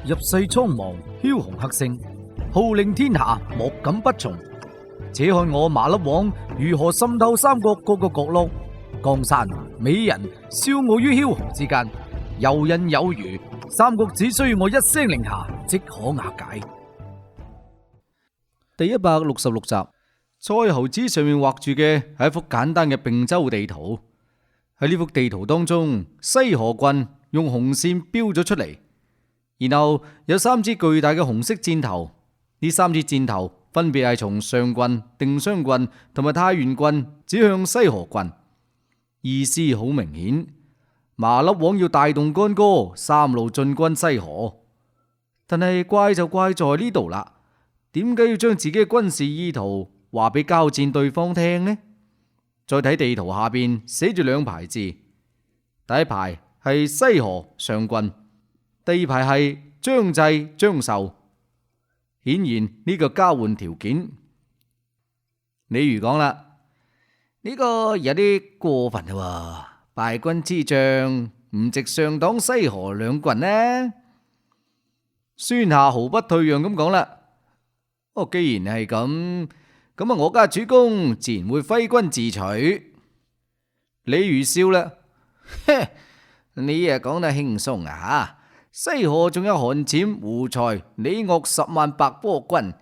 入世蒼茫，梟雄黑星，號令天下，莫敢不從。且看我麻粒王如何滲透三國各個角落，江山美人笑傲於梟雄之間，游刃有餘。三國只需我一聲令下，即可瓦解。第166集，蔡侯紙上面畫住嘅係一幅簡單嘅并州地圖。喺呢幅地圖當中，西河郡用紅線標咗出嚟，然後有3支巨大嘅紅色箭頭。呢3支箭頭分別係從上郡、定襄郡同埋太原郡指向西河郡，意思好明顯。麻粒王要帶動干戈，三路進軍西河。但係怪就怪在呢度啦，點解要將自己嘅軍事意圖話俾交戰對方聽呢？再睇地圖下邊寫住2排字，第一排係西河上郡，第二排係張濟張壽。顯然呢個交換條件。李儒講啦，呢個有啲過分啦，敗軍之將唔值上黨西河兩郡呢？孫夏毫不退讓咁講啦，既然係咁啊，我家主公自然會揮軍自取。李儒笑啦，你講得輕鬆啊吓！西河仲有韓潛、胡才、李岳10萬白波軍，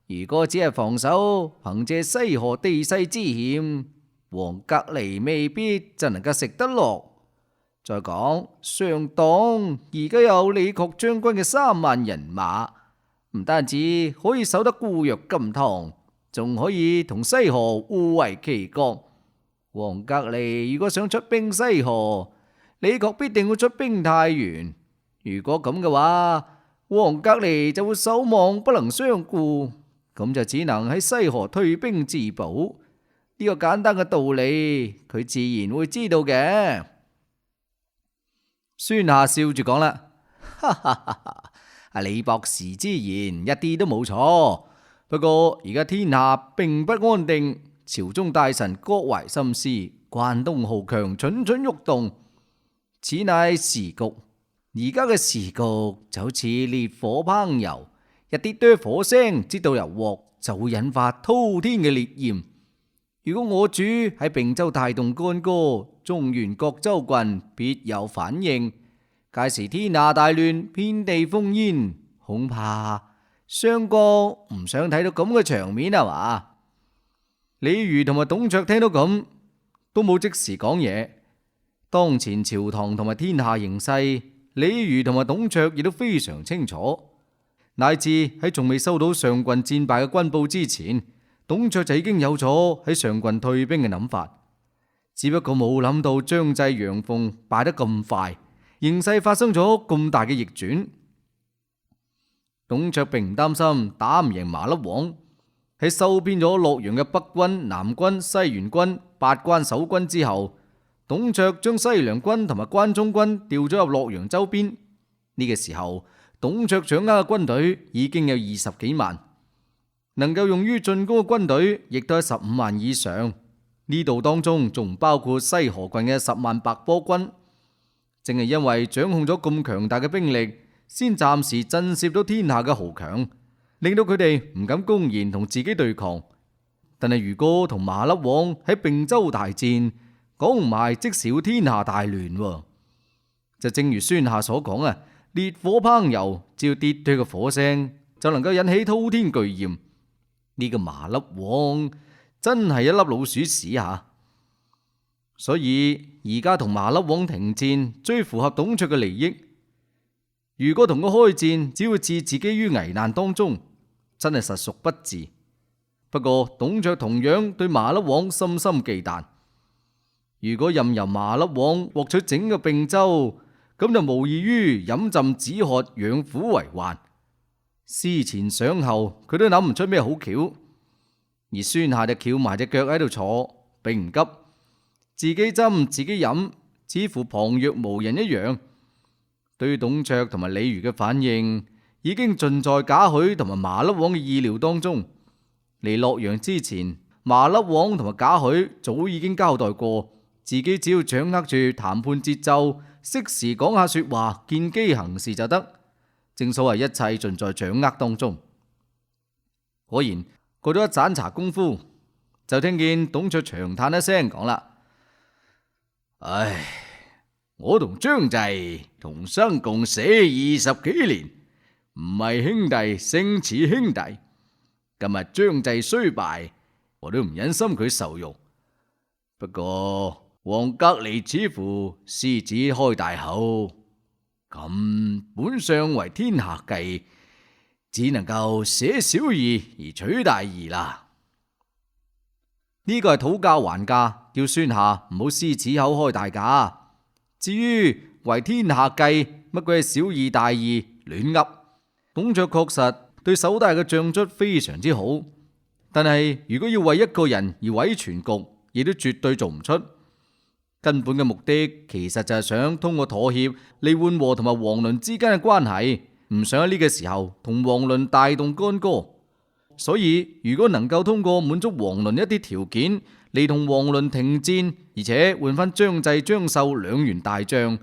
如果只係防守，憑借西河地勢之險，黃隔離未必就能夠食得落。再講上黨而家有李傕將軍嘅3萬人馬，唔單止可以守得固若金湯，仲可以同西河互為其國。黃隔離如果想出兵西河，李傕必定會出兵太原。如果咁嘅話，黃隔離就會守望不能相顧，咁就只能喺西河退兵自保。呢個簡單嘅道理，佢自然會知道嘅。孫夏笑住講啦，哈哈哈哈，李博士之言一啲都冇錯。不過而家天下並不安定，朝中大臣各懷心思，關東豪強蠢蠢欲動，此乃時局。而家嘅時局就好似烈火烹油，一啲哆火聲接到油鑊，就會引發滔天嘅烈焰。如果我主喺并州帶動干戈，中原各州郡必有反應，屆時天下大亂，遍地烽煙，恐怕相國唔想睇到咁嘅場面啊嘛？李儒同埋董卓聽到咁，都冇即時講嘢。當前朝堂同埋天下形勢，李儒同埋董卓亦都非常清楚，乃至喺仲未收到上郡戰敗嘅軍報之前，董卓就已經有咗喺上郡退兵嘅諗法，只不過冇諗到張濟、楊鳳敗得咁快，形勢發生咗咁大嘅逆轉。董卓並唔擔心打唔贏麻粒王，喺收編咗洛陽嘅北軍、南軍、西原軍、8關守軍之後，董卓將西涼軍同埋關中軍調咗入洛陽周邊。呢個時候，董卓掌握嘅軍隊已經有20幾萬，能夠用於進攻嘅軍隊亦都係15萬以上。呢度當中仲唔包括西河郡嘅10萬白波軍。正係因為掌控咗咁強大嘅兵力，先暫時震懾到天下嘅豪強，令到佢哋唔敢公然同自己對抗。但係如果同麻粒王喺并州大戰，講唔埋即時會天下大亂。就正如孫夏所講啊，烈火烹油，只要跌退嘅火聲就能夠引起滔天巨焰。呢個麻粒王真係一粒老鼠屎吓。所以而家同麻粒王停戰最符合董卓嘅利益。如果同佢開戰，只會置自己於危難當中，真係實屬不智。不過董卓同樣對麻粒王深深忌憚。如果任由麻粒王獲取整個并州，咁就無異於飲鴆止渴，養虎為患。思前想後，佢都諗唔出咩好橋。而孫夏就翹埋隻腳喺度坐，並唔急，自己斟自己飲，似乎旁若無人一樣。對於董卓同埋李儒嘅反應，已經盡在賈詡同埋麻粒王嘅意料當中。嚟洛陽之前，麻粒王同埋賈詡早已經交代過，自己只要掌握住談判節奏，適時講下說話，見機行事就得。正所謂一切盡在掌握當中。果然過咗一盞茶功夫，就聽見董卓長嘆一聲講啦：唉，我同張濟同生共死20幾年，唔係兄弟勝似兄弟。今日張濟雖敗，我都唔忍心佢受辱。不過王隔離似乎獅子開大口，咁本相為天下計，只能夠捨小義而取大義啦。呢個係討價還價，叫孫夏唔好獅子口開大價。至於為天下計，乜鬼係小義大義，亂噏。董卓確實對手底下嘅將卒非常之好，但係如果要為一個人而毀全局，亦都絕對做唔出。根本嘅目的其實就係想通過妥協嚟緩和同埋王倫之間嘅關係，唔想喺呢個時候同王倫大動干戈。所以如果能夠通過滿足王倫一啲條件嚟同王倫停戰，而且換翻張濟、張繡兩員大將，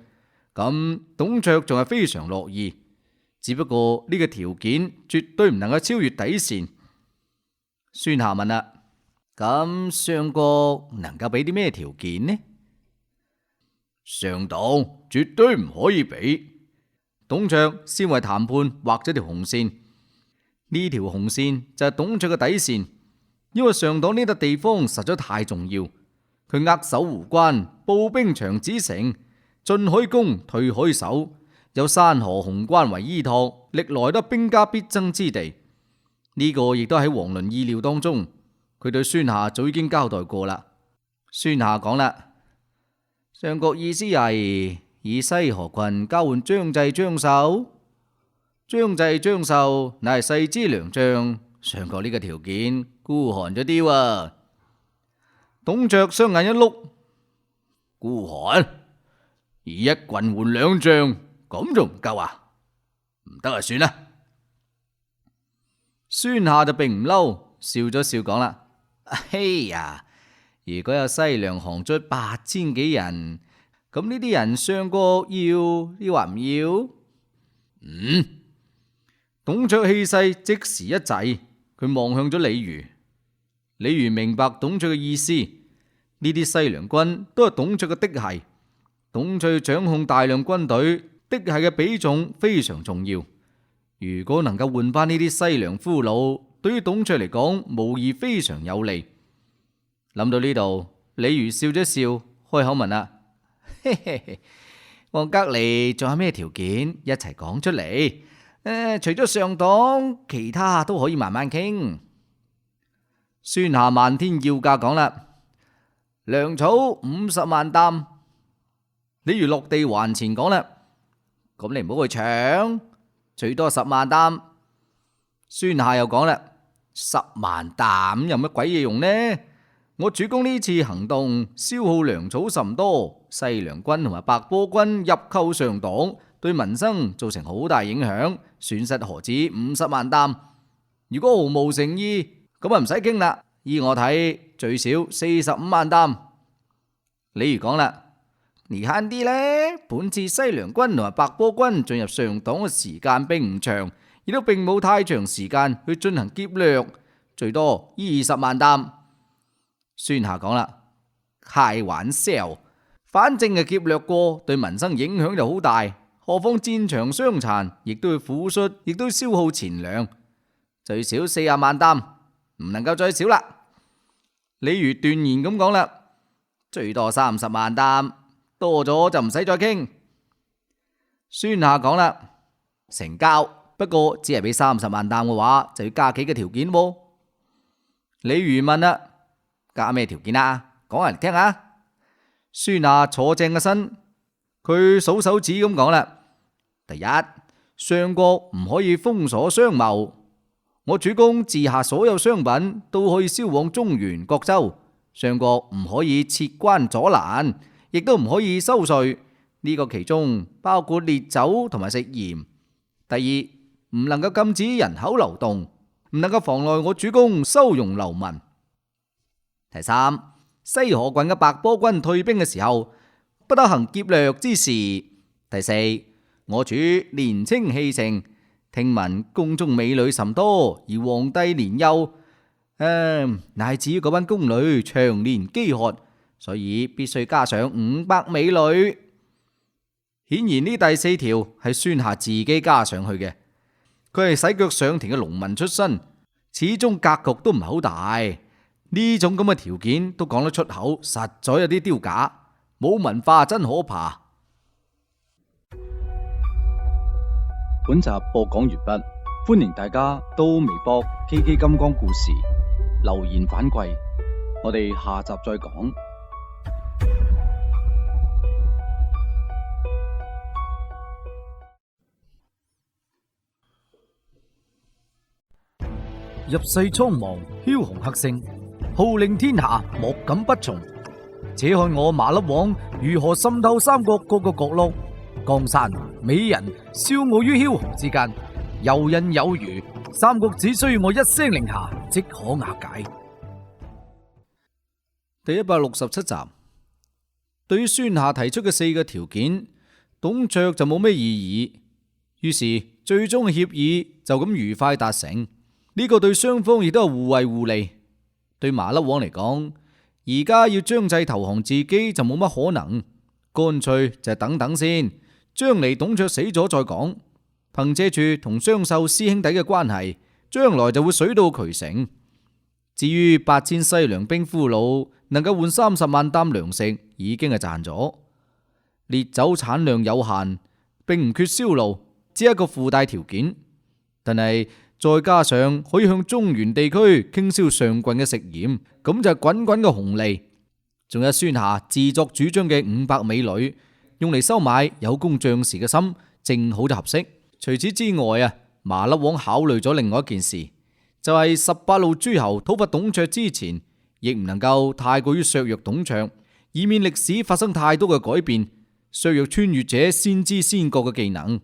咁董卓仲係非常樂意。只不過呢個條件絕對唔能夠超越底線。孫夏問啦：咁相國能夠俾啲咩條件呢？上黨絕對唔可以俾。董卓先為談判畫咗條紅線，呢條紅線就係董卓嘅底線，因為上黨呢笪地方實在太重要，佢扼守湖關，步兵長子城，進可以攻，退可以守，有山河雄關為依託，歷來都兵家必爭之地。呢個亦都喺王倫意料當中，佢對孫夏早已經交代過啦。孫夏講啦：上國意思係以西河郡交換張濟、張繡。張濟、張繡乃係世之良將，上國呢個條件孤寒咗啲喎。董卓雙眼一碌：孤寒？以一郡換2將，咁仲唔夠啊？唔得啊，算啦。孫夏就並唔嬲，笑咗笑講啦：嘿呀，如果有西涼降卒8000幾人，咁呢啲人上國要，你話唔要？董卓氣勢即時一滯，佢望向咗李儒。李儒明白董卓嘅意思，呢啲西涼軍都係董卓嘅嫡系，董卓掌控大量軍隊，嫡系嘅比重非常重要。如果能夠換翻呢啲西涼俘虜，對於董卓嚟講，無疑非常有利。諗到呢度，李儒笑咗笑，開口問啦：嘿嘿嘿，王隔離仲有咩條件？一齊講出嚟。除咗上黨，其他都可以慢慢傾。孫夏漫天要價講啦：糧草50萬擔。李儒落地還錢講啦：咁你唔好去搶，最多10萬擔。孫夏又講啦：10萬擔有乜鬼嘢用呢？我主公呢次行動消耗糧草甚多，西涼軍同埋白坡軍入寇上黨，對民生造成好大影響，損失何止50萬擔？如果毫無誠意，咁啊唔使傾啦。依我睇，最少45萬擔。李儒講啦：你慳啲呢？本次西涼軍同埋白坡軍進入上黨嘅時間並唔長，亦都並冇太長時間去進行劫掠，最多20萬擔。孫夏講啦：開玩笑，反正係劫掠過，對民生影響就好大。何況戰場傷殘，亦都要撫恤，亦都消耗錢糧，最少40萬擔，唔能夠再少啦。李儒斷言咁講啦：最多30萬擔，多咗就唔使再傾。孫夏講啦：成交，不過只係俾30萬擔嘅話，就要加幾個條件喎。李儒問啦：加咩條件啊？講嚟聽下。孫夏坐正個身，佢數手指咁講啦：第一，上國唔可以封鎖商貿，我主公治下所有商品都可以銷往中原各州，上國唔可以設關阻攔，亦都唔可以收稅，呢個其中包括烈酒同埋食鹽。第二，唔能夠禁止人口流動，唔能夠妨礙我主公收容流民。第三，西河郡嘅白坡軍退兵嘅時候，不得行劫掠之事。第四，我主年青氣盛，聽聞宮中美女甚多，而皇帝年幼，乃至於嗰班宮女長年飢渴，所以必須加上500美女。顯然呢第4條係孫夏自己加上去嘅。佢係洗腳上田嘅農民出身，始終格局都唔係好大。呢種咁嘅條件都講得出口，實在有啲丟架，冇文化真可怕。本集播講完畢，歡迎大家到微博 KK 金剛故事留言反饋，我哋下集再講。入世蒼茫，梟雄黑星，號令天下，莫敢不從。且看我麻粒王如何滲透三國各個角落，江山美人笑傲於梟雄之間，游刃有餘。三國只需要我一聲令下，即可瓦解。第167集，對於孫夏提出嘅4個條件，董卓就冇咩異議，於是最終嘅協議就咁愉快達成。呢個對雙方亦都係互惠互利。對麻粒王嚟講，而家要將制投降自己就冇乜可能，乾脆就係等等先，將嚟董卓死咗再講。憑借住同張繡師兄弟嘅關係，將來就會水到渠成。至於8000西涼兵俘虜，能夠換30萬擔糧食，已經係賺咗。烈酒產量有限，並唔缺銷路，只係一個附帶條件，但係再加上可以向中原地區傾銷上郡嘅食鹽，咁就係滾滾嘅紅利。仲有孫夏自作主張嘅500美女，用嚟收買有功將士嘅心，正好就合適。除此之外麻粒王考慮咗另外一件事，就係18路諸侯討伐董卓之前，亦唔能夠太過於削弱董卓，以免歷史發生太多嘅改變，削弱穿越者先知先覺嘅技能。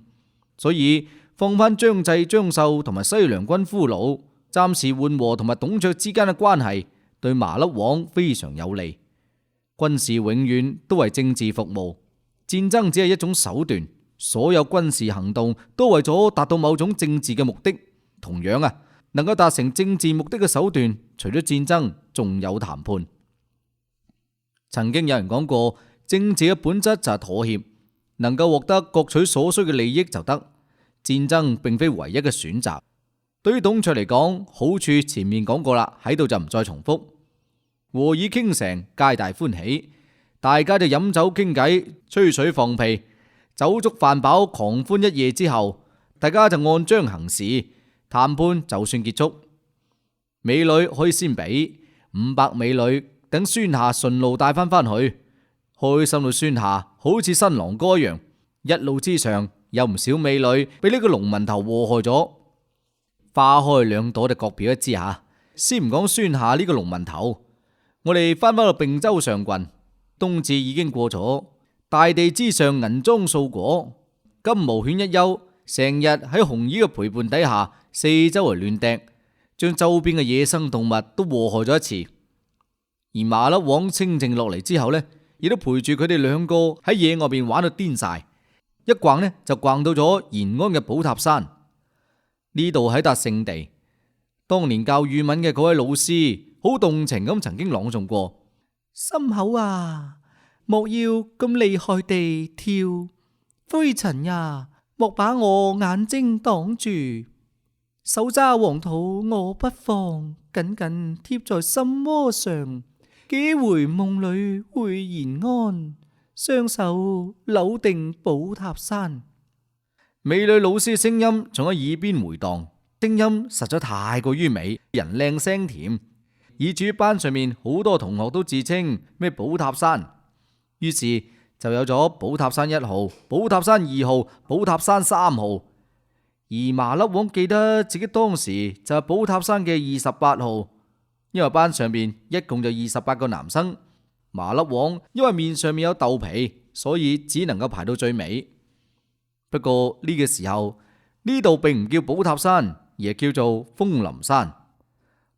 所以放翻張濟、張繡同埋西涼軍俘虜，暫時緩和同埋董卓之間嘅關係，對麻粒王非常有利。軍事永遠都為政治服務，戰爭只係一種手段，所有軍事行動都為咗達到某種政治嘅目的。同樣能夠達成政治目的嘅手段，除咗戰爭，仲有談判。曾經有人講過，政治嘅本質就係妥協，能夠獲得各取所需嘅利益就得。戰爭並非唯一嘅選擇。對於董卓嚟講，好處前面講過啦，喺度就唔再重複。和議傾成，皆大歡喜，大家就飲酒傾偈，吹水放屁，酒足飯飽，狂歡一夜之後，大家就按章行事，談判就算結束。美女可以先俾500美女，等孫夏順路帶翻去，開心到孫夏好似新郎哥一樣。一路之上有唔少美女俾呢個農民頭禍害咗。花開兩朵就各表一枝吓。先唔講孫夏呢個農民頭，我哋翻返到并州上郡，冬至已經過咗，大地之上銀裝素裹，金毛犬一休，成日喺紅衣嘅陪伴底下，四周圍亂趯，將周邊嘅野生動物都禍害咗一次。而麻粒王清靜落嚟之後呢，亦都陪住佢哋兩個喺野外邊玩到癲晒。一逛呢，就逛到咗延安嘅寶塔山。呢度係笪聖地，當年教語文嘅嗰位老師好動情咁曾經朗誦過：心口啊，莫要咁厲害地跳，灰塵呀，莫把我眼睛擋住，手揸黃土我不放，緊緊貼在心窩上，幾回夢裏會延安，雙手扭定寶塔山。美女老師嘅聲音仲喺耳邊回蕩，聲音實在太過於美，人靚聲甜，以至於班上面好多同學都自稱咩寶塔山，於是就有咗寶塔山1號、寶塔山2號、寶塔山3號。而麻粒王記得自己當時就係寶塔山嘅28號，因為班上面一共就28個男生，麻粒王因為面上面有豆皮，所以只能夠排到最尾。不過呢個時候，呢度並唔叫寶塔山，而係叫做楓林山。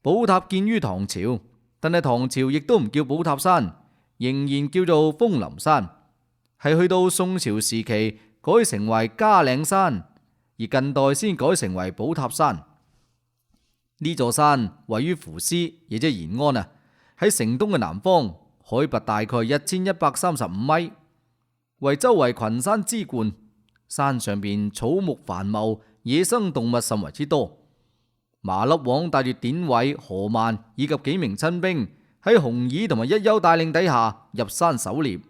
寶塔建於唐朝，但係唐朝亦都唔叫寶塔山，仍然叫做楓林山。係去到宋朝時期改成為嘉嶺山，而近代先改成為寶塔山。呢座山位於扶師，亦即係延安啊，喺城東嘅南方，海拔大概1135米，為周圍群山之冠。山上邊草木繁茂，野生動物甚為之多。麻粒王帶住典韋、何曼以及幾名親兵喺洪爾同埋一休帶領底下入山狩獵。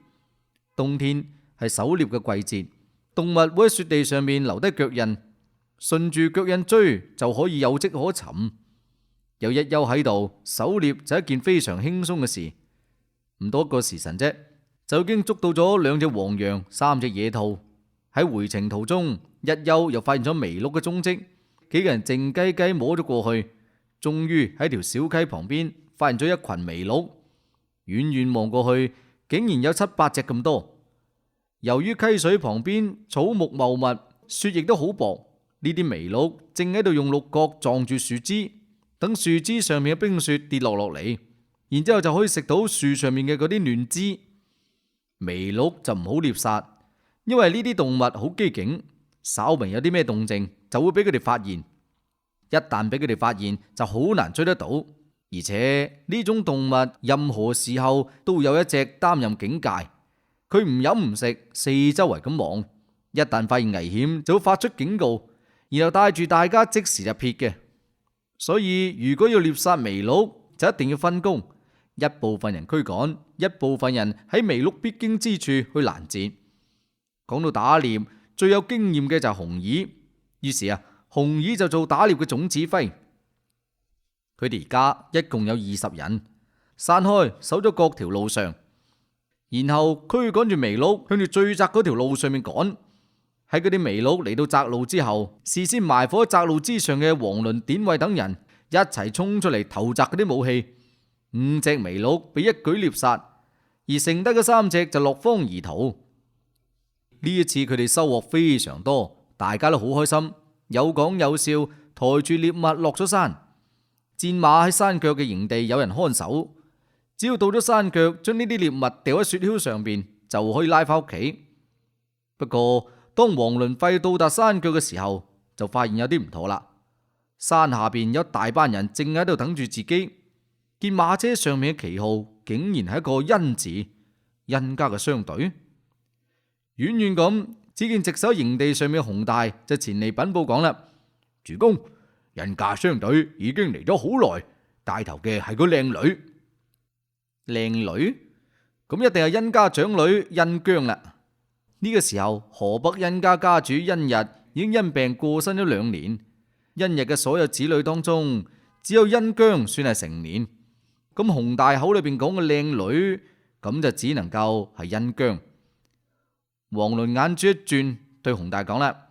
冬天係狩獵嘅季節，動物會喺雪地上面留低腳印，順住腳印追就可以有跡可尋。有一休喺度，狩獵就係一件非常輕鬆嘅事。唔多一個時辰啫，就已經捉到咗2隻黃羊、3隻野兔。喺回程途中，一休又發現咗麋鹿嘅蹤跡，幾個人靜雞雞摸咗過去，終於喺條小溪旁邊發現咗一群麋鹿。遠遠望過去，竟然有7、8隻咁多。由於溪水旁邊草木茂密，雪亦都好薄，呢啲麋鹿正喺度用鹿角撞住樹枝，等樹枝上面嘅冰雪跌落嚟，然之後就可以食到樹上面嘅嗰啲嫩枝。麋鹿就唔好獵殺，因為呢啲動物好機警，稍微有啲咩動靜就會俾佢哋發現。一旦俾佢哋發現，就好難追得到。而且呢種動物任何時候都有一隻擔任警戒，佢唔飲唔食，四周圍咁望，一旦發現危險就會發出警告，然後帶住大家即時就撇嘅。所以如果要獵殺麋鹿，就一定要分工，一部分人驅趕，一部分人喺麋鹿必經之處去攔截。講到打獵，最有經驗嘅就係洪爾，於是洪爾就做打獵嘅總指揮。佢哋而家一共有20人，散開守咗各條路上，然後驅趕住麋鹿向住最窄嗰條路上面趕。喺嗰啲麋鹿嚟到窄路之後，事先埋伏喺窄路之上嘅王倫、典韋等人一齊衝出嚟投擲嗰啲武器。5隻麋鹿被一舉獵殺，而剩低嘅3隻就落荒而逃。呢一次佢哋收穫非常多，大家都好開心，有講有笑，抬住獵物落咗山。戰馬喺山腳嘅營地有人看守，只要到咗山腳，將呢啲獵物掉喺雪橇上邊，就可以拉翻屋企。不過當王倫費到達山腳嘅時候，就發現有啲唔妥啦。山下邊有一大班人正喺度等住自己，見馬車上面嘅旗號竟然係一個殷字，殷家嘅商隊。遠遠咁，只見值守營地上面嘅洪大就前嚟稟報講啦：主公，殷家商隊已經嚟咗好耐，帶頭嘅係個靚女。靚女？咁一定係殷家長女殷姜啦。呢個時候，河北殷家家主殷日已經因病過身咗2年。殷日嘅所有子女當中，只有殷姜算係成年。咁洪大口裏邊講嘅靚女，咁就只能夠係殷姜。王倫眼珠一轉，對洪大講啦：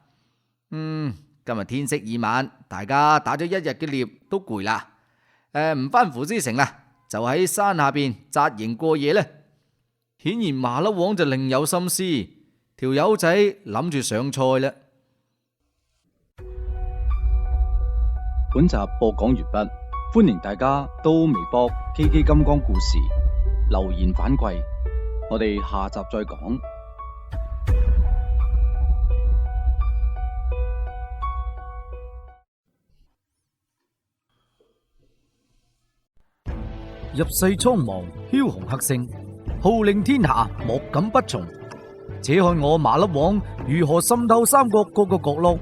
今日天色已晚，大家打咗1日嘅獵都攰啦，唔返扶師城啦，就喺山下邊紮營過夜咧。顯然麻粒王就另有心思，條友仔諗住上菜啦。本集播講完畢，歡迎大家到微博 KK 金剛故事留言反饋，我哋下集再講。入世蒼茫，梟雄黑星，號令天下，莫敢不從。且看我麻粒王如何滲透三國各個角落，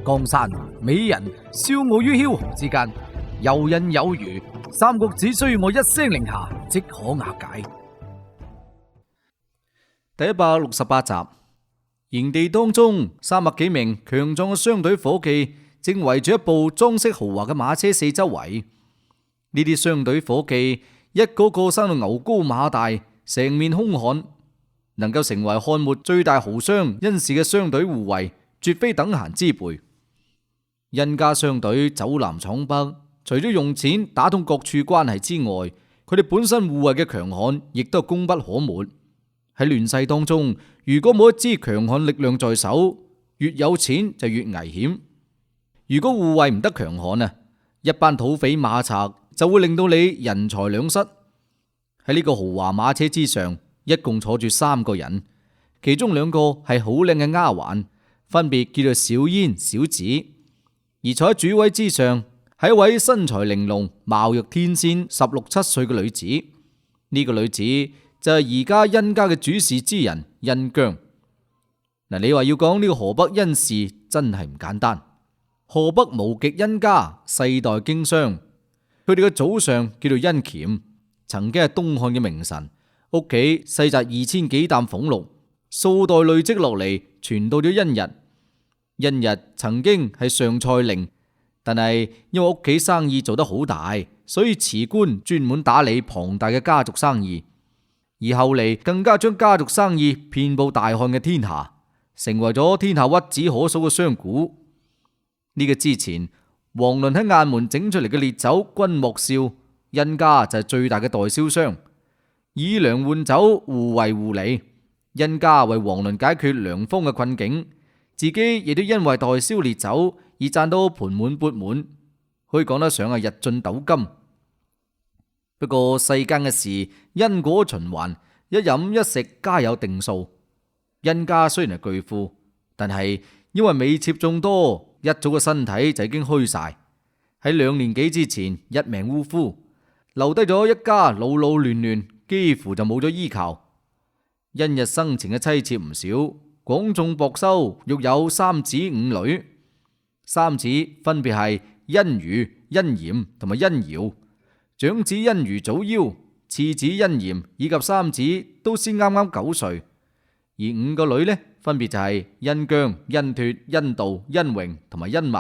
江山美人笑傲於梟雄之間，游刃有餘。三國只需要我一聲令下，即可瓦解。第168集，營地當中，300幾名強壯嘅商隊伙計正圍住一部裝飾豪華嘅馬車四周圍。呢啲商隊伙計一個個生到牛高馬大，成面兇悍，能夠成為漢末最大豪商殷氏嘅商隊護衛，絕非等閒之輩。殷家商隊走南闖北，除咗用錢打通各處關係之外，佢哋本身護衛嘅強悍亦都係功不可沒。喺亂世當中，如果冇一支強悍力量在手，越有錢就越危險。如果護衛唔得強悍一班土匪馬賊就會令到你人財兩失。喺呢個豪華馬車之上，一共坐住3個人，其中2個係好靚嘅丫鬟，分別叫做小煙、小紫。而坐喺主位之上係一位身材玲瓏、貌若天仙、16、17歲嘅女子。呢個女子就係而家殷家嘅主事之人殷姜。嗱，你話要講呢個河北殷氏真係唔簡單。河北無極殷家世代經商，佢哋嘅祖上叫做殷儉，曾經係東漢嘅名臣，屋企世襲2000幾擔俸祿，數代累積落嚟，傳到咗殷日。殷日曾經係上蔡令，但係因為屋企生意做得好大，所以辭官專門打理龐大嘅家族生意，而後嚟更加將家族生意遍布大漢嘅天下，成為咗天下屈指可數嘅商賈。呢個之前，王倫喺雁門整出嚟嘅烈酒君莫笑，殷家就係最大嘅代銷商，以糧換酒，互惠互利。殷家為王倫解決糧荒嘅困境，自己亦都因為代銷烈酒而賺到盆滿缽滿，可以講得上係日進斗金。不過世間嘅事因果循環，一飲一食皆有定數。殷家雖然係巨富，但係因為美妾眾多，一早嘅身體就已經虛晒。喺2年幾之前一命嗚呼，留低咗一家老老亂亂，幾乎就冇咗依靠。殷日生前嘅妻妾唔少，廣種博收，育有3子5女。3子分別係殷余、殷炎同埋殷堯。長子殷余早夭，次子殷炎以及3子都先啱啱9歲。而5個女呢，分別就係殷姜、殷脫、殷道、殷榮同埋殷密。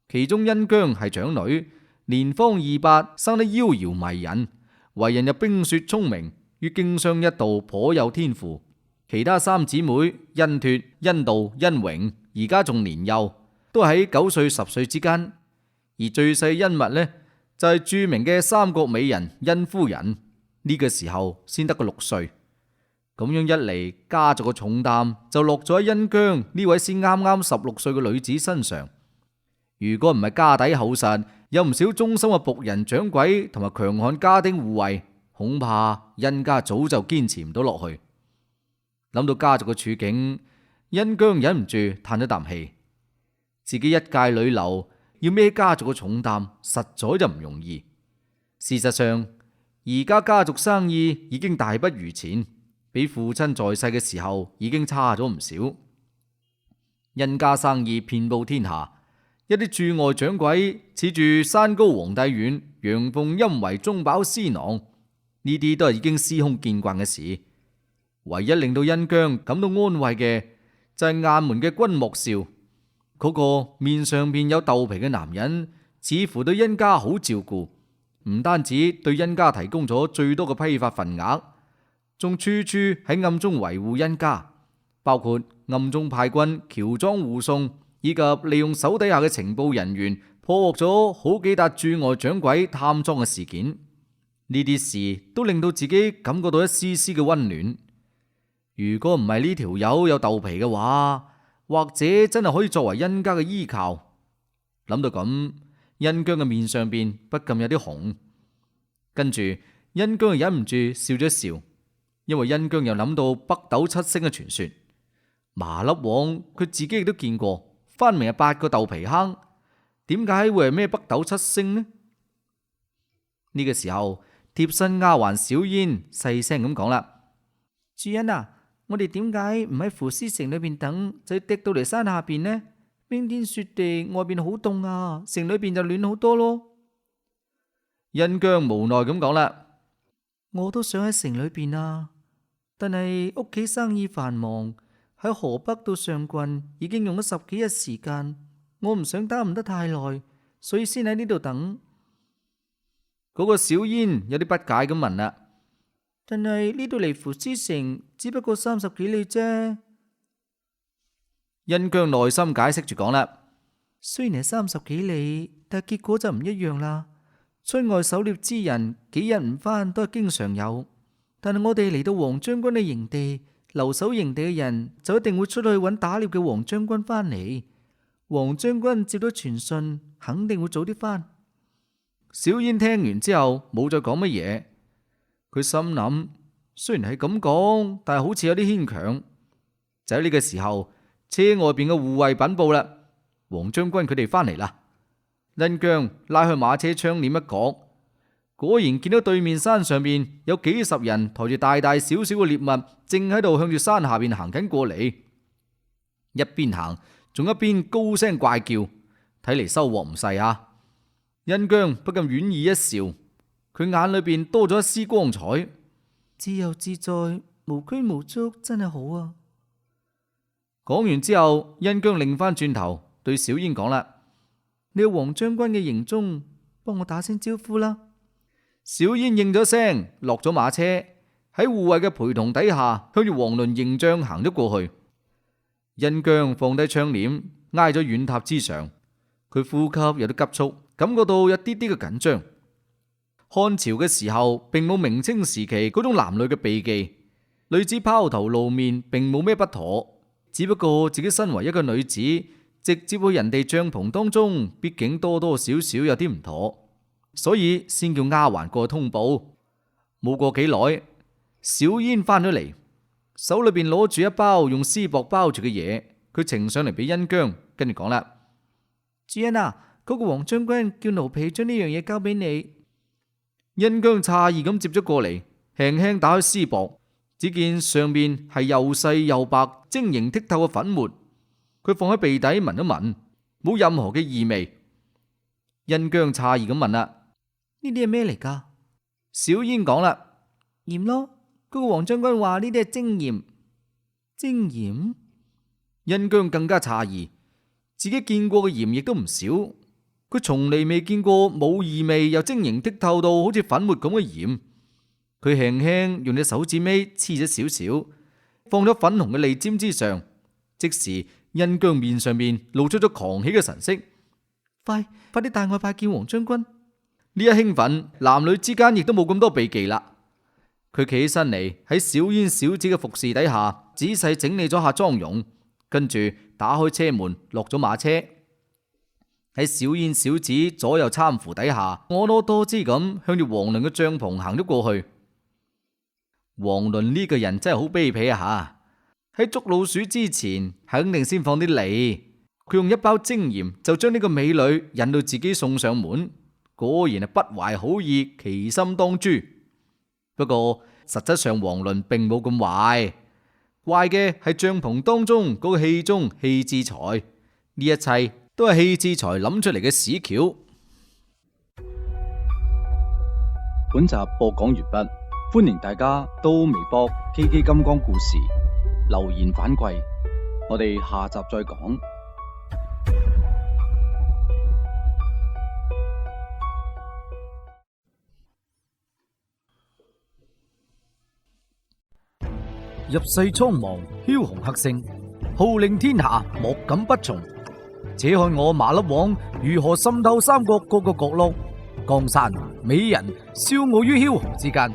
其中殷姜係長女，年方28，生得妖嬈迷人，為人又冰雪聰明，於經商一道頗有天賦。其他3姊妹殷脫、殷道、殷榮而家仲年幼，都喺9歲、10歲之間。而最細殷密呢，就係著名嘅三國美人殷夫人，呢個時候先得個6歲。咁樣一嚟，家族嘅重擔就落咗喺殷姜呢位先啱啱16歲嘅女子身上。如果唔係家底厚實，有唔少忠心嘅僕人掌櫃同埋強悍家丁護衛，恐怕殷家早就堅持唔到落去。諗到家族嘅處境，殷姜忍唔住嘆咗啖氣。自己一介女流，要孭家族嘅重擔，實在就唔容易。事實上，而家家族生意已經大不如前，比父親在世嘅時候已經差咗唔少。殷家生意遍布天下，一啲駐外掌櫃恃住山高皇帝遠，陽奉陰違，中飽私囊，呢啲都係已經司空見慣嘅事。唯一令到殷姜感到安慰嘅，就係雁門嘅君莫笑，嗰個面上邊有豆皮嘅男人，似乎對殷家好照顧，唔單止對殷家提供咗最多嘅批發份額，仲處處喺暗中維護殷家，包括暗中派軍喬裝護送，以及利用手底下嘅情報人員破獲咗好幾笪駐外掌櫃貪贓嘅事件。呢啲事都令到自己感覺到一絲絲嘅溫暖。如果唔係呢條友有豆皮嘅話，或者真係可以作為殷家嘅依靠。諗到咁，殷姜嘅面上邊不禁有啲紅。跟住殷姜又忍唔住笑咗笑，因為殷姜又諗到北斗7星嘅傳說。麻粒王佢自己亦都見過，分明係8個豆皮坑，點解會係咩北斗7星呢？呢個時候，貼身丫鬟小煙細聲咁講啦：主人啊，我哋點解唔喺扶絲城裏邊等，就要趯到嚟山下邊呢？冰天雪地，外邊好凍啊，城裏邊就暖好多咯。殷姜無奈咁講啦：我都想喺城裏邊啊，但係屋企生意繁忙，喺河北到上郡已經用咗10幾日時間，我唔想耽誤得太耐，所以先喺呢度等。嗰個小煙有啲不解咁問啦：但係呢度離扶絲城只不過30幾里啫。殷姜耐心解釋住講啦：雖然係30幾里，但係結果就唔一樣啦。出外狩獵之人幾日唔返都係經常有，但係我哋嚟到黃將軍嘅營地，留守營地嘅人就一定會出去揾打獵嘅黃將軍返嚟。黃將軍接到傳信，肯定會早啲返。小煙聽完之後冇再講乜嘢，佢心諗雖然係咁講，但係好似有啲牽強。就喺呢個時候，車外邊嘅護衛稟報啦，黃將軍佢哋翻嚟啦。恩姜拉開馬車窗簾一角，果然見到對面山上邊有幾十人抬住大大小小嘅獵物，正喺度向住山下邊行緊過嚟。一邊行仲一邊高聲怪叫，睇嚟收穫唔細啊！恩姜不禁莞爾一笑，佢眼裏邊多咗一絲光彩。自由自在，無拘無束，真係好啊！講完之後，恩姜擰翻轉頭對小煙講啦：你去黃將軍嘅營中幫我打聲招呼啦。小煙應咗聲，落咗馬車，喺護衛嘅陪同底下，向住黃倫營帳行咗過去。恩姜放低窗簾，挨咗軟榻之上，佢呼吸有啲急促，感覺到有啲啲嘅緊張。漢朝嘅時候，並冇明清時期嗰種男女嘅避忌，女子拋頭露面並冇咩不妥，只不過自己身為一個女子，直接去人哋帳篷當中，畢竟多多少少有啲唔妥，所以先叫丫鬟過去通報。冇過幾耐，小煙翻咗嚟，手裏邊攞住一包用絲帛包住嘅嘢，佢呈上嚟俾恩姜，跟住講啦：主人啊，嗰個黃將軍叫奴婢將呢樣嘢交俾你。恩姜詫異咁接咗過嚟，輕輕打開絲帛，只見上面係又細又白、晶瑩剔透嘅粉末。佢放喺鼻底聞一聞，冇任何嘅異味。恩姜詫異咁問啦：呢啲係咩嚟噶？小煙講啦：鹽咯。嗰個黃將軍話呢啲係精鹽。精鹽？恩姜更加詫異，自己見過嘅鹽亦都唔少，佢從嚟未見過冇異味又晶瑩剔透到好似粉末咁嘅鹽。佢輕輕用隻手指尾黐咗少少，放咗粉紅嘅利尖之上，即時恩姜面上面露出咗狂喜嘅神色。快啲帶我拜見黃將軍！呢一興奮，男女之間亦都冇咁多避忌啦。佢企起身嚟，喺小煙小子嘅服侍底下，仔細整理咗下妝容，跟住打開車門，落咗馬車。喺小煙小子左右攙扶底下，婀娜多姿咁向住黃倫嘅帳篷行咗過去。黃倫呢個人真係好卑鄙啊！吓，喺捉老鼠之前，肯定先放啲梨。佢用一包精鹽就將呢個美女引到自己送上門，果然係不懷好意，奇心當誅。不過實質上黃倫並冇咁壞，壞嘅係帳篷當中嗰個戲中戲志才。呢一切都係戲志才諗出嚟嘅屎橋。本集播講完畢，歡迎大家到微博 KK 金剛故事留言反饋，我哋下集再講。入世蒼茫，梟雄黑星，號令天下，莫敢不從。且看我麻粒王如何滲透三國各個角落，江山美人笑傲於梟雄之間，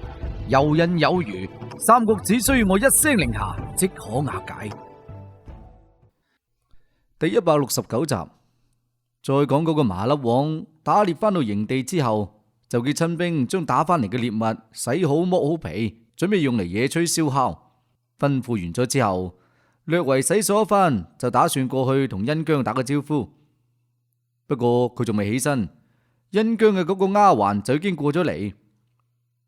游刃有餘。三國只需我一聲令下，即可瓦解。第169集，再講嗰個麻粒王打獵翻到營地之後，就叫親兵將打翻嚟嘅獵物洗好剝好皮，準備用嚟野炊燒烤。吩咐完咗之後，略為洗漱一番，就打算過去同恩姜打個招呼。不過佢仲未起身，恩姜嘅嗰個丫鬟就已經過咗嚟。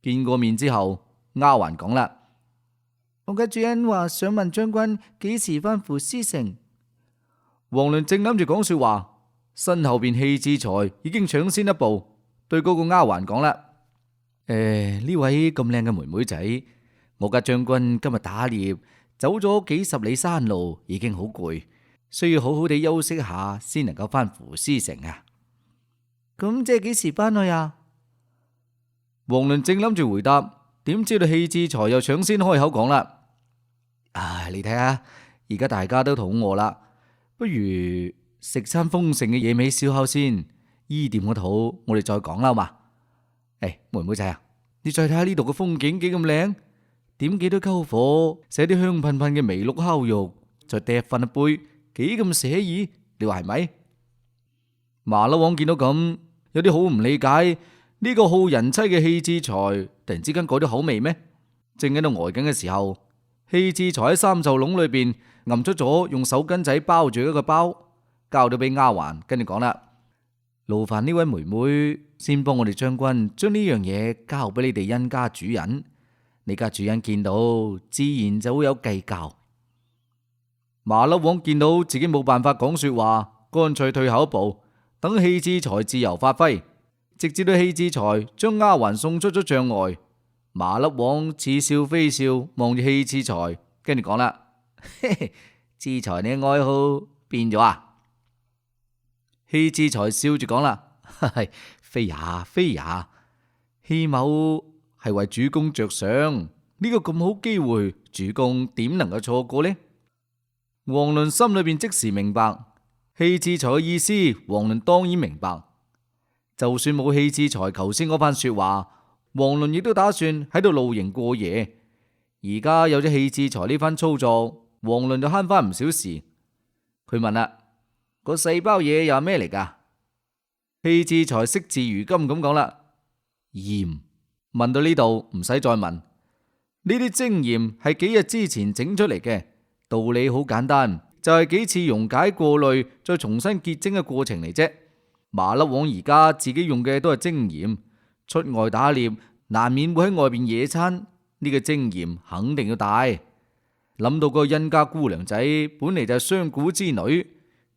見過面之後，丫鬟講啦：我嘅主人話想問將軍幾時翻扶師城。黃倫正諗住講說話，身後邊戲志才已經搶先一步，對嗰個丫鬟講啦：呢位咁靚嘅妹妹仔，我家將軍今日打獵走咗幾十里山路，已經好攰，需要好好地休息下先能夠翻扶師城啊。咁即係幾時翻去啊？黃倫正諗住回答，點知道戲志才又搶先開口講啦：你睇下，而家大家都肚餓啦，不如食餐豐盛嘅野味燒烤先，醫掂個肚，我哋再講啦嘛。妹妹仔啊，你再睇下呢度嘅風景幾咁靚。點幾多篝火，寫啲香噴噴嘅麋鹿烤肉，再嗒翻一杯，幾咁寫意，你話係咪？麻粒王見到咁，有啲好唔理解，呢個好人妻嘅戲志才突然之間改咗口味咩？正喺度呆緊嘅時候，戲志才喺三袖籠裏邊揞出咗用手巾仔包住一個包，交咗俾丫鬟，跟住講啦：勞煩呢位妹妹先幫我哋將軍將呢樣嘢交俾你哋殷家主人，你家主人見到自然就會有計較。麻粒王見到自己冇辦法講說話，乾脆退後一步，等戲志才自由發揮，直至到戲志才將丫鬟送出咗帳外。麻粒王似笑非笑望住戲志才，跟住講啦：志才你嘅愛好變咗啊？戲志才笑住講啦：非也非也，戲某係為主公着想，呢個咁好機會，主公點能夠錯過呢？王倫心裏邊即時明白戲志才嘅意思，王倫當然明白。就算冇戲志才頭先嗰番說話，王倫亦都打算喺度露營過夜。而家有咗戲志才呢番操作，王倫就慳翻唔少事。佢問啦：個細包嘢又係咩嚟噶？戲志才惜字如金咁講啦：鹽。問到呢度唔使再問，呢啲精鹽係幾日之前整出嚟嘅。道理好簡單，就係幾次溶解過濾再重新結晶嘅過程嚟啫。麻粒王而家自己用嘅都係精鹽，出外打獵難免會喺外邊野餐，呢個精鹽肯定要帶。諗到個殷家姑娘仔本嚟就係商賈之女，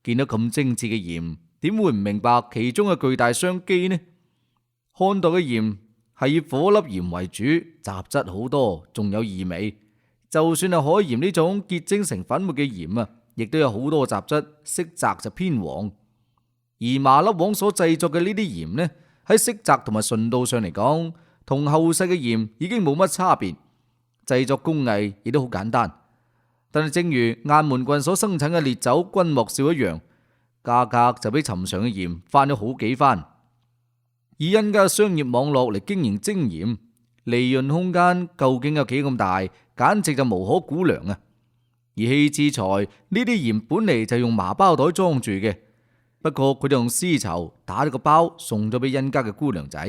見到咁精緻嘅鹽，點會唔明白其中嘅巨大商機呢？漢代嘅鹽係以顆粒鹽為主，雜質好多，仲有異味。就算係海鹽呢種結晶成粉末嘅鹽啊，亦都有好多雜質，色澤就偏黃。而麻粒王所製作嘅呢啲鹽呢，喺色澤同埋純度上嚟講，同後世嘅鹽已經冇乜差別，製作工藝亦都好簡單。但係正如雁門郡所生產嘅烈酒君莫笑一樣，價格就比尋常嘅鹽翻咗好幾番。以殷家商業網絡嚟經營精鹽，利潤空間究竟有幾咁大，簡直就無可估量啊！而戲志才呢啲鹽本嚟就用麻包袋裝住嘅，不過佢哋用絲綢打咗個包送咗俾殷家嘅姑娘仔，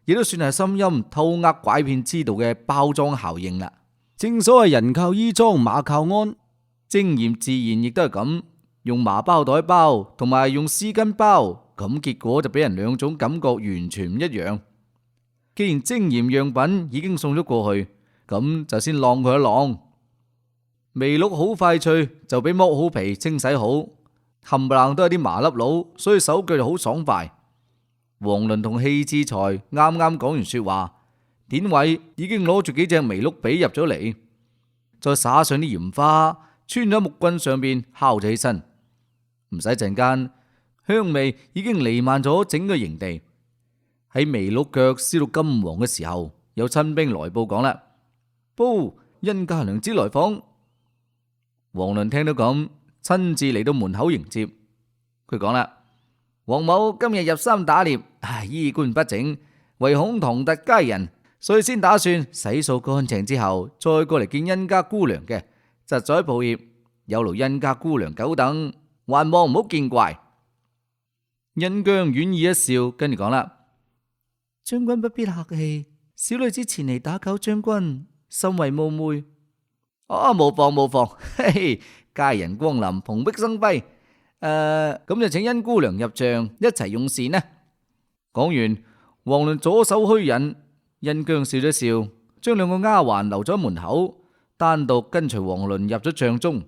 亦都算係深諳偷呃拐騙之道嘅包裝效應啦。正所謂人靠衣裝，馬靠鞍，精鹽自然亦都係咁，用麻包袋包同埋用絲巾包，咁結果就俾人兩種感覺完全唔一樣。既然精鹽樣品已經送咗過去，咁就先晾佢一晾。麋鹿好快脆就俾剝好皮清洗好，冚唪唥都係啲麻粒佬，所以手腳就好爽快。王倫同戲志才啱啱講完說話，典韋已經攞住幾隻麋鹿髀入咗嚟，再灑上啲鹽花，穿咗木棍上邊烤咗起身。唔使陣間，香味已經彌漫咗整個營地。喺麋鹿腳燒到金黃嘅時候，有親兵來報講啦：報殷家娘子來訪。王倫聽到咁，親自嚟到門口迎接。佢講啦：王母今日入山打獵，衣冠不整，唯恐唐突佳人，所以先打算洗掃乾淨之後，再過嚟見殷家姑娘嘅。實在抱歉，有勞殷家姑娘久等，還望唔好見怪。殷姜婉意一笑，跟住講啦：將軍不必客氣，小女子前嚟打攪將軍，甚為冒昧。無妨無妨，嘿嘿，佳人光臨，蓬蓽生輝。咁就請殷姑娘入帳，一齊用膳呢。講完，王倫左手虛引，殷姜笑咗笑，將兩個丫鬟留咗喺門口，單獨跟隨王倫入咗帳中。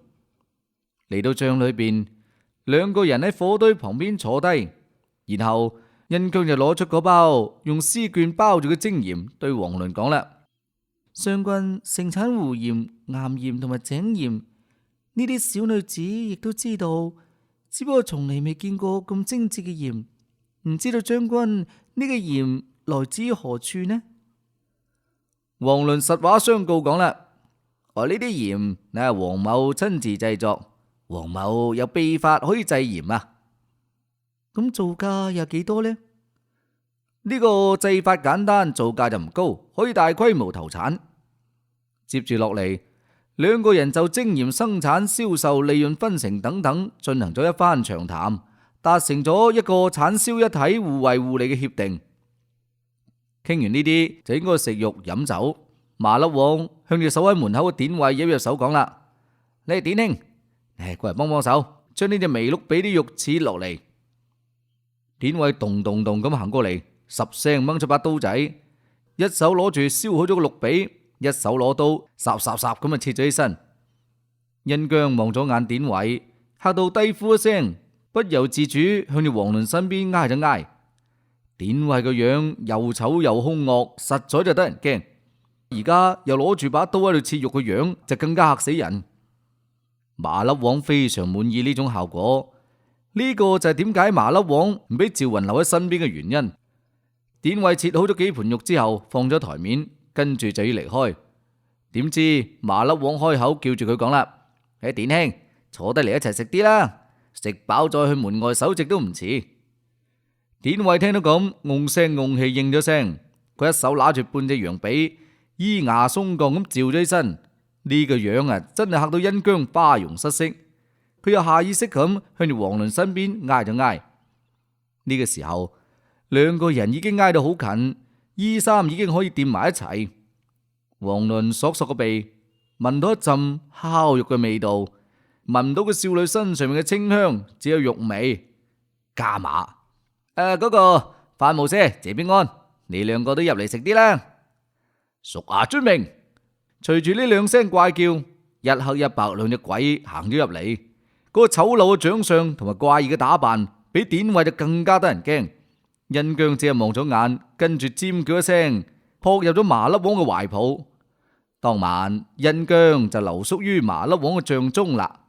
嚟到帳裏邊，兩個人喺火堆旁邊坐低，然後殷姜就攞出嗰包用絲絹包住嘅精鹽，對王倫講啦：上郡盛產湖鹽、岩鹽同埋井鹽，呢啲小女子亦都知道，只不過從嚟未見過咁精緻嘅鹽，唔知道將軍呢個鹽來自於何處呢？王倫實話相告講啦：呢啲鹽乃係王某親自製作，王某有秘法可以製鹽啊！咁造價有幾多呢？呢個製法簡單，造價就唔高，可以大規模投產。接住落嚟，兩個人就精鹽生產、銷售、利潤分成等等進行咗一番長談，達成咗一個產銷一體、互惠互利嘅協定。傾完呢啲就應該食肉飲酒，麻粒王向住守喺門口嘅典衛一手講啦：你係典兄，過嚟幫幫手，將呢隻麋鹿俾啲肉切落嚟。典衛咚咚咚咁行過嚟，10聲掹出把刀仔，一手攞住燒好咗個鹿髀，一手攞刀霎霎霎咁切咗起身。恩姜望咗眼典衛，嚇到低呼一聲，不由自主向住王倫身邊挨咗挨。典衛個樣又醜又兇惡，實在就得人驚。而家又攞住把刀喺度切肉，個樣就更加嚇死人。麻粒王非常滿意呢種效果，呢個就係點解麻粒王唔俾趙雲留喺身邊嘅原因。典衛切好咗幾盤肉之後，放咗台面，跟住就要離開。點知麻粒王開口叫住佢講啦：典兄，坐低嚟一齊食啲啦，食飽再去門外守席都唔遲。典衛聽到咁，甕聲甕氣應咗聲，佢一手拿住半隻羊髀，咿牙鬆槓咁照咗起身。呢個樣啊，真係嚇到恩姜花容失色。佢又下意識咁向住王倫身邊挨咗挨。呢個時候，兩個人已經挨到好近，衣衫已經可以掂埋一齊。王倫索索個鼻，聞到一陣烤肉嘅味道，聞唔到個少女身上面嘅清香，只有肉味。加碼，嗰個范無赦、謝必安，你兩個都入嚟食啲啦。屬下遵命。隨住呢兩聲怪叫，一黑一白兩隻鬼行咗入嚟。嗰個醜陋嘅長相同埋怪異嘅打扮，比典衛就更加得人驚。恩姜只係望咗眼，跟住尖叫一聲，撲入咗麻粒王嘅懷抱。當晚，恩姜就留宿於麻粒王嘅帳中啦。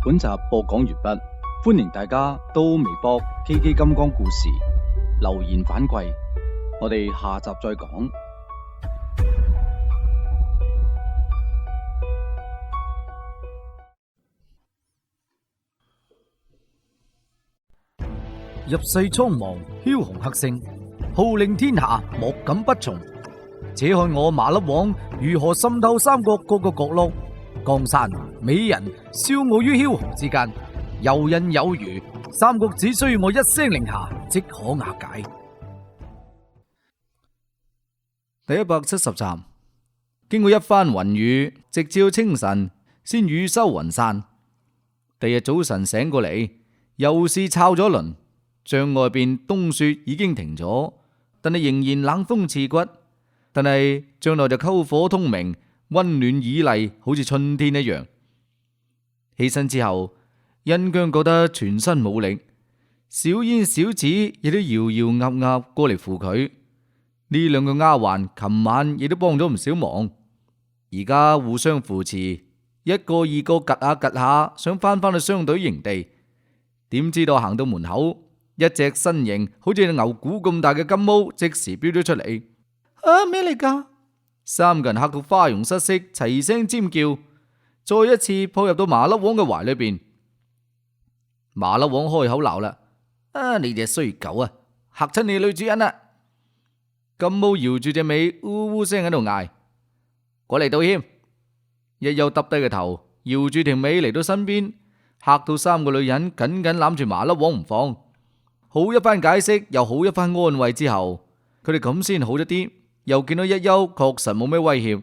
本集播講完畢，歡迎大家到微博 KK 金剛故事留言反饋，我哋下集再講。入世蒼茫，梟雄黑星，號令天下，莫敢不從。且看我麻粒王如何滲透三國各個角落，江山美人笑傲於梟雄之間，游刃有餘。三國只需要我一聲令下，即可瓦解。第170集，經過一番雲雨，直至到清晨先雨收雲散。第二日早晨醒過嚟，又是抄咗一輪。帳外邊冬雪已經停咗，但係仍然冷風刺骨。但係帳內就篝火通明，溫暖旖麗，好似春天一樣。起身之後，恩姜覺得全身冇力，小煙小紫亦都搖搖鴨鴨過嚟扶佢。呢兩個丫鬟琴晚亦都幫咗唔少忙，而家互相扶持，一個二個趷下趷下，想翻返去商隊營地。點知道行到門口，一隻身形好似牛牯咁大嘅金毛即時飆咗出嚟。咩嚟噶？三個人嚇到花容失色，齊聲尖叫，再一次撲入到麻粒王嘅懷裏邊。麻粒王開口鬧啦：你隻衰狗啊，嚇親你女主人啦！金毛搖住隻尾，嗚嗚聲喺度嗌：過嚟道歉！一休耷低個頭，搖住條尾嚟到身邊，嚇到三個女人緊緊攬住麻粒王唔放。好一番解釋，又好一番安慰之後，佢哋咁先好咗啲。又見到一休確實冇咩威脅，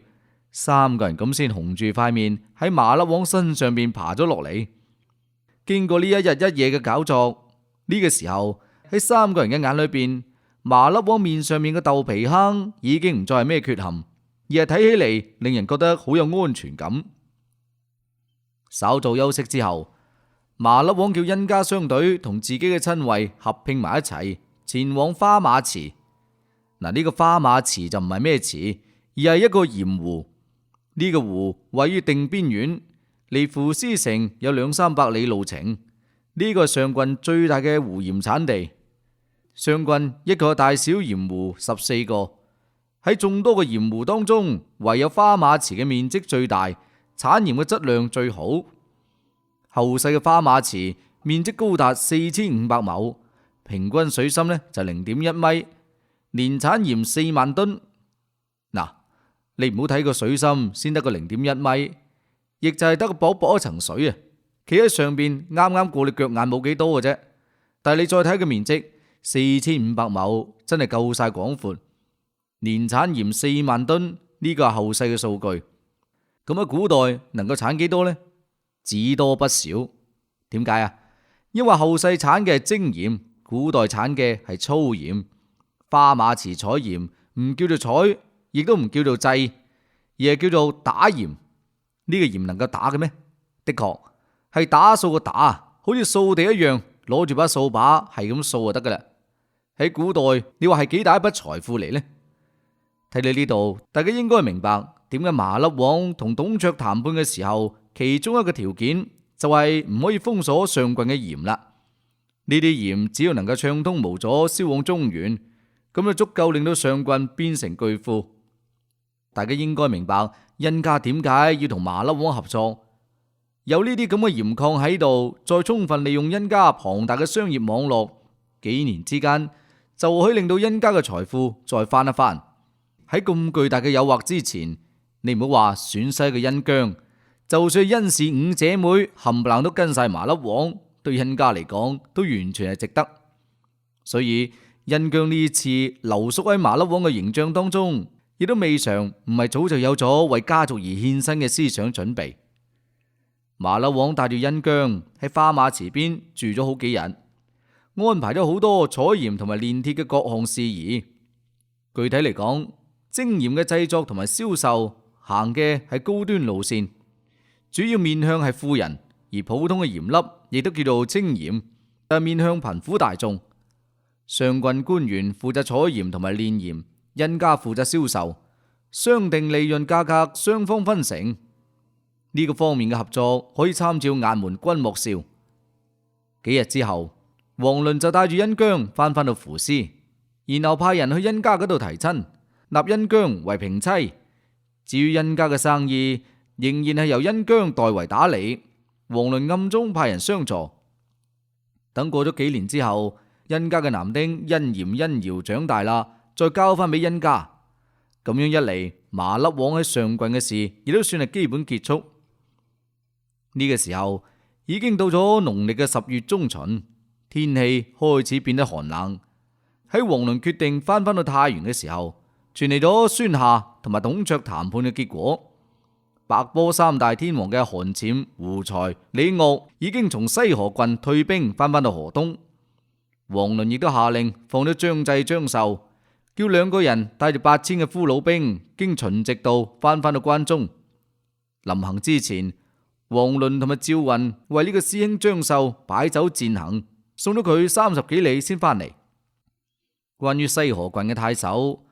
三個人咁先紅住塊面喺麻粒王身上邊爬咗落嚟。經過呢一日一夜嘅搞作，呢個時候喺三個人嘅眼裏邊，麻粒王面上面嘅豆皮坑已經唔再係咩缺陷，而係睇起嚟令人覺得好有安全感。稍作休息之後，麻粒王叫甄家商隊同自己嘅親衛合併埋一齊，前往花馬池。嗱，呢個花馬池就唔係咩池，而係一個鹽湖。呢個湖位於定邊縣，離扶絲城有200-300里路程。呢個係上郡最大嘅湖鹽產地。上郡一個大小鹽湖14個，喺眾多嘅鹽湖當中，唯有花馬池嘅面積最大，產鹽嘅質量最好。後世嘅花馬池面積高達4500畝，平均水深呢就0.1米。年產鹽4萬噸。嗱，你唔好睇個水深先得個0.1米，亦就係得個薄薄一層水啊，企喺上邊啱啱過你腳眼冇幾多嘅啫。但係你再睇個面積， 4500畝，真係夠晒廣闊。年產鹽4萬噸，呢個係後世嘅數據。咁喺古代能夠產幾多呢？只多不少。點解啊？因為後世產嘅係精鹽，古代產嘅係粗鹽。花馬池採鹽唔叫做採，亦都唔叫做製，而係叫做打鹽。呢個鹽能夠打嘅咩？的確係打掃個打，好似掃地一樣，攞住把掃把係咁掃就得噶啦。喺古代，你話係幾大一筆財富嚟呢？睇到呢度，大家應該明白點解麻粒王同董卓談判嘅時候，其中一個條件就係唔可以封鎖上郡嘅鹽啦。呢啲鹽只要能夠暢通無阻銷往中原，咁就足夠令到上郡變成巨富。大家應該明白殷家點解要同麻粒王合作，有呢啲咁嘅鹽礦喺度，再充分利用殷家龐大嘅商業網絡，幾年之間就可以令到殷家嘅財富再翻一番。喺咁巨大嘅誘惑之前，你唔好話陝西嘅殷姜，就算殷氏5姐妹冚唪唥都跟晒麻粒王，對殷家嚟講都完全係值得。所以殷姜呢次留宿喺麻粒王嘅營帳當中，亦都未嘗唔係早就有咗為家族而獻身嘅思想準備。麻粒王帶住殷姜喺花馬池邊住咗好幾日，安排咗好多採鹽同埋煉鐵嘅各項事宜。具體嚟講，精鹽嘅製作同埋銷售行嘅係高端路線，主要面向係富人，而普通嘅鹽粒亦都叫做精鹽，但面向貧苦大眾。上郡官員負責採鹽同埋煉鹽，殷家負責銷售，商定利潤價格，雙方分成。呢個方面嘅合作可以參照雁門君莫笑。幾日之後，王倫就帶住殷姜翻到扶師，然後派人去殷家嗰度提親，納殷姜為平妻。至於殷家嘅生意，仍然係由殷姜代為打理。王倫暗中派人相助。等過咗幾年之後，殷家嘅男丁殷嚴、殷堯長大啦，再交翻俾殷家。咁樣一嚟，麻粒王喺上郡嘅事亦都算係基本結束。呢個時候已經到咗農曆嘅10月中旬，天氣開始變得寒冷。喺王倫決定翻到太原嘅時候，傳嚟咗孫夏同埋董卓談判嘅結果。白波3大天王嘅韓潛、胡才、李鄂已經從西河郡退兵翻到河東。王倫亦都下令放咗張濟、張繡，叫2個人帶住8000嘅俘虜兵經秦直道翻到關中。臨行之前，王倫同埋趙雲為呢個師兄張繡擺酒餞行，送咗佢30幾里先翻嚟。關於西河郡嘅太守，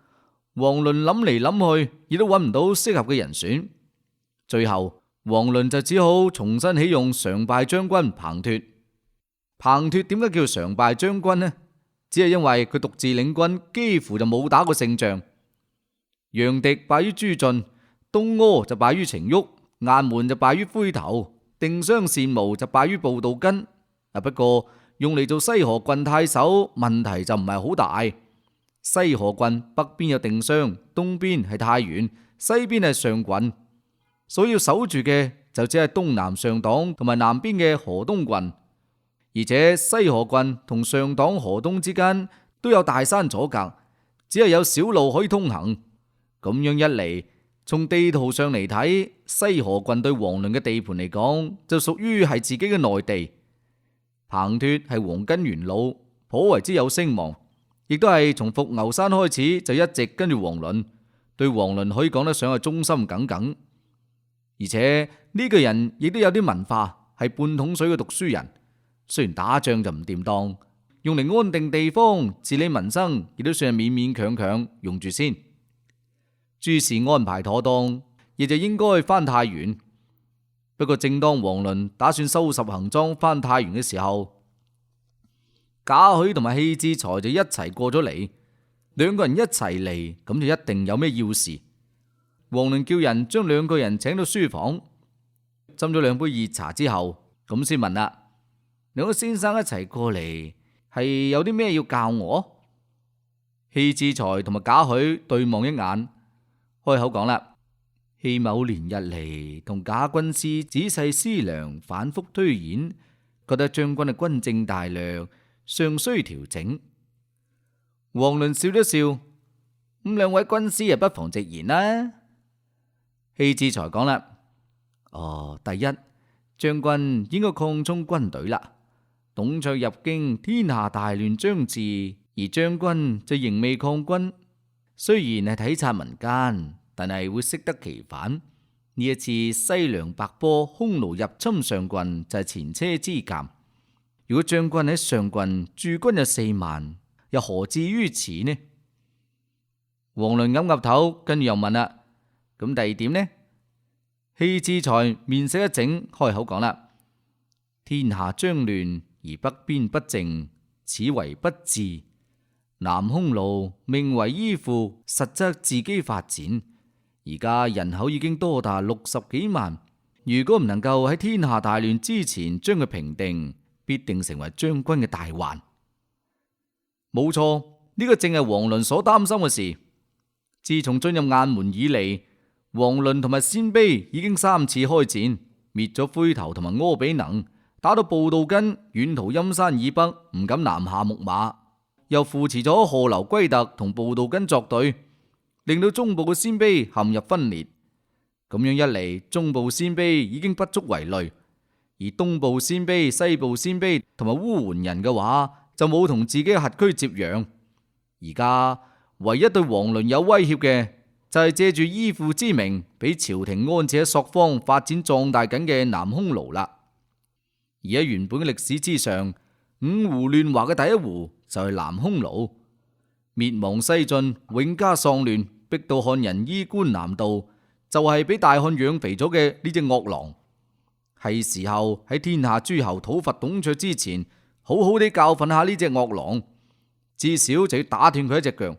王倫諗嚟諗去，亦都揾唔到適合嘅人選。最後，王倫就只好重新起用常敗將軍彭脫。彭脫點解叫常敗將軍呢？只係因為佢獨自領軍，幾乎就冇打過勝仗。楊迪敗於朱俊，東阿就敗於程昱，雁門就敗於灰頭，定襄善無就敗於步道根。不過用嚟做西河郡太守，問題就唔係好大。西河郡北邊有定襄，東邊係太原，西邊係上郡，所以要守住嘅就只係東南上黨同埋南邊嘅河東郡。而且西河郡同上黨河東之間都有大山阻隔，只係有小路可以通行。咁樣一嚟，從地圖上嚟睇，西河郡對王倫嘅地盤嚟講，就屬於係自己嘅內地。彭脫係黃巾元老，頗為之有聲望，亦都係從伏牛山開始就一直跟住王倫，對王倫可以講得上係忠心耿耿。而且呢個人亦都有啲文化，係半桶水嘅讀書人。雖然打仗就唔掂當，用嚟安定地方、治理民生，亦都算係勉勉強強用住先。諸事安排妥當，亦就應該翻太原。不過正當王倫打算收拾行裝翻太原嘅時候，賈詡同埋戲志才就一齊過咗嚟。2個人一齊嚟，咁就一定有咩要事。王倫叫人將2個人請到書房，斟咗2杯熱茶之後，咁先問啦：2個先生一齊過嚟，係有啲咩要教我？戲志才同埋賈詡對望一眼，開口講啦：戲某連日嚟同賈軍師仔細思量，反覆推演，覺得將軍嘅軍政大略尚需調整。王倫笑咗笑，咁兩位軍師不妨直言啦。戲志才講啦，第一，將軍應該擴充軍隊啦。董卓入京，天下大亂將至，而將軍就仍未擴軍。雖然係體察民間，但係會適得其反。呢一次西涼白坡匈奴入侵上郡就係前車之鑑。如果將軍喺上郡駐軍有4萬，又何至於此呢？王倫岌岌頭，跟住又問啦，咁第二點呢？戲志才面色一整，開口講啦，天下將亂而北邊不正，此為不智。南匈奴名為依附，實則自己發展。而家人口已經多達60幾萬，如果唔能夠喺天下大亂之前將佢平定，必定成為將軍嘅大患。冇錯，呢個正係王倫所擔心嘅事。自從進入雁門以嚟，王倫同埋鮮卑已經3次開戰，滅咗灰頭同埋柯比能，打到步道根遠逃陰山以北，唔敢南下牧馬，又扶持咗賀留圭特同步道根作對，令到中部嘅鮮卑陷入分裂。咁樣一嚟，中部鮮卑已經不足為慮，而東部鮮卑、西部鮮卑同埋烏桓人嘅話，就冇同自己嘅轄區接壤。而家唯一對王倫有威脅嘅，就係借住依附之名，俾朝廷安置喺朔方發展壯大緊嘅南匈奴啦。而喺原本嘅歷史之上，五胡亂華嘅第一胡就係南匈奴，滅亡西晉，永嘉喪亂，逼到漢人衣冠南渡，就係俾大漢養肥咗嘅呢隻惡狼。係時候喺天下諸侯討伐董卓之前，好好地教訓下呢隻惡狼，至少就要打斷佢一隻腳，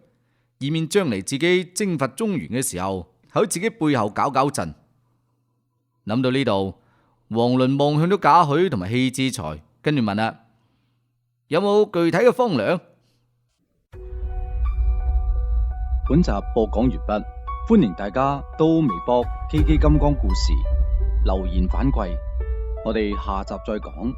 以免將嚟自己征伐中原嘅時候喺自己背後搞搞震。諗到呢度，王倫望向咗賈詡同埋戲志才，跟住問啦，有冇具體嘅方略？本集播講完畢，歡迎大家到微博 KK 金剛故事留言反饋，我哋下集再講。